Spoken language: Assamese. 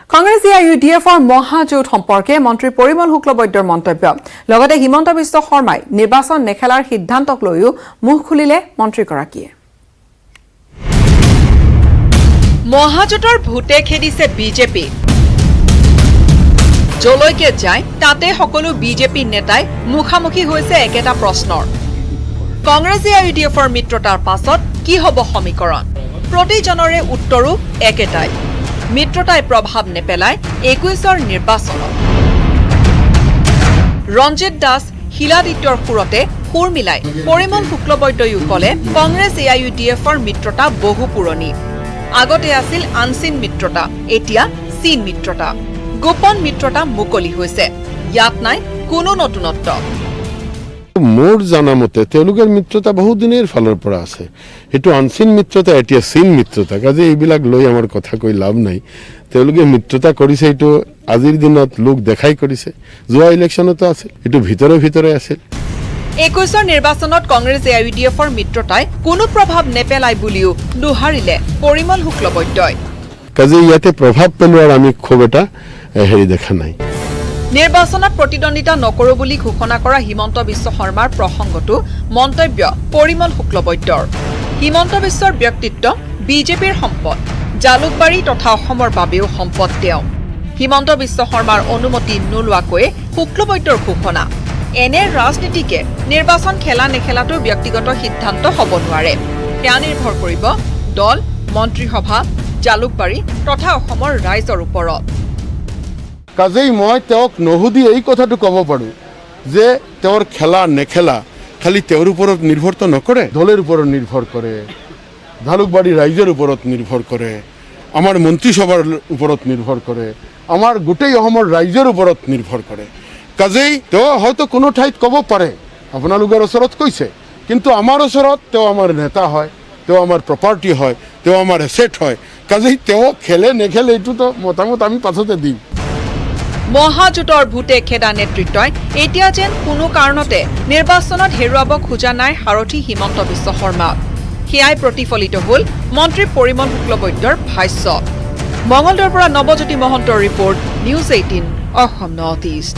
কংগ্ৰেছ আইউডিএফৰ মহাজোঁট সম্পৰ্কে মন্ত্ৰী পৰিমল শুক্লবৈদ্যৰ মন্তব্য লগতে হিমন্ত বিশ্ব শৰ্মাই নিৰ্বাচন নেখেলাৰ সিদ্ধান্তক লৈও মুখ খুলিলে মন্ত্ৰীগৰাকীয়ে মহাজোঁটৰ ভূতে খেদিছে বিজেপি জলৈকে যায় তাতে সকলো বিজেপি নেতাই মুখামুখি হৈছে একেটা প্ৰশ্নৰ কংগ্ৰেছ আইউডিএফৰ মিত্ৰতাৰ পাছত কি হ'ব সমীকৰণ প্ৰতিজনৰে উত্তৰো একেটাই মিত্ৰতাই প্ৰভাৱ নেপেলাই 21ৰ নিৰ্বাচনত ৰঞ্জিত দাস শিলাদিত্যৰ সুৰতে সুৰ মিলাই পৰিমল শুক্লবৈদ্যয়ো কলে কংগ্ৰেছ আইউডিএফৰ মিত্ৰতা বহু পুৰণি আগতে আছিল আনচিন মিত্ৰতা এতিয়া চিন মিত্ৰতা গোপন মিত্ৰতা মুকলি হৈছে ইয়াত নাই কোনো নতুনত্ব মোৰ জানামতে তেওঁলোকৰ মিত্ৰতা বহু দিনৰ ফালৰ পৰা আছে এটো আনচিন মিত্ৰতা এতিয়া চিন মিত্ৰতা কাজে এইবিলাক লৈ আমাৰ কথা কৈ লাভ নাই তেওঁলোকে মিত্ৰতা কৰিছে এটো আজিৰ দিনত লোক দেখাই কৰিছে যোৱা ইলেকশ্যনতো আছিল এটো ভিতৰে আছিল 21ৰ নিৰ্বাচনত কংগ্ৰেছ আইউডিএফৰ মিত্ৰতাই কোনো প্ৰভাৱ নেপেলাই বুলিও দুহাৰিলে পৰিমল শুক্লবৈদ্যই কাজে ইয়াতে প্ৰভাৱ পেলোৱাৰ আমি খুব এটা হেৰি দেখা নাই নিৰ্বাচনত প্ৰতিদ্বন্দিতা নকৰো বুলি ঘোষণা কৰা হিমন্ত বিশ্ব শৰ্মাৰ প্ৰসংগটো মন্তব্য পৰিমল শুক্লবৈদ্যৰ হিমন্ত বিশ্বৰ ব্যক্তিত্ব বিজেপিৰ সম্পদ জালুকবাৰী তথা অসমৰ বাবেও সম্পদ তেওঁ হিমন্ত বিশ্ব শৰ্মাৰ অনুমতি নোলোৱাকৈ শুক্লবৈদ্যৰ ঘোষণা এনে ৰাজনীতিকে নিৰ্বাচন খেলা নেখেলাটো ব্যক্তিগত সিদ্ধান্ত হ'ব নোৱাৰে সেয়া নিৰ্ভৰ কৰিব দল মন্ত্ৰীসভা জালুকবাৰী তথা অসমৰ ৰাইজৰ ওপৰত কাজেই মই তেওঁক নহুদি এই কথাটো ক'ব পাৰো যে তেওঁৰ খেলা নেখেলা খালি তেওঁৰ ওপৰত নিৰ্ভৰটো নকৰে দলৰ ওপৰত নিৰ্ভৰ কৰে জালুকবাৰী ৰাইজৰ ওপৰত নিৰ্ভৰ কৰে আমাৰ মন্ত্ৰীসভাৰ ওপৰত নিৰ্ভৰ কৰে আমাৰ গোটেই অসমৰ ৰাইজৰ ওপৰত নিৰ্ভৰ কৰে কাজেই তেওঁ হয়তো কোনো ঠাইত ক'ব পাৰে আপোনালোকৰ ওচৰত কৈছে কিন্তু আমাৰ ওচৰত তেওঁ আমাৰ নেতা হয় তেওঁ আমাৰ প্ৰপাৰ্টি হয় তেওঁ আমাৰ এছেট হয় কাজেই তেওঁ খেলে নেখেলে এইটোতো মতামত আমি পাছতে দিম মহাজোঁটৰ ভূতে খেদা নেতৃত্বই এতিয়া যেন কোনো কাৰণতে নিৰ্বাচনত হেৰুৱাব খোজা নাই সাৰথী হিমন্ত বিশ্ব শৰ্মা সেয়াই প্ৰতিফলিত হ'ল মন্ত্ৰী পৰিমল শুক্লবৈদ্যৰ ভাষ্য মঙলদৈৰ পৰা নৱজ্যোতি মহন্তৰ report news 18 Assam north east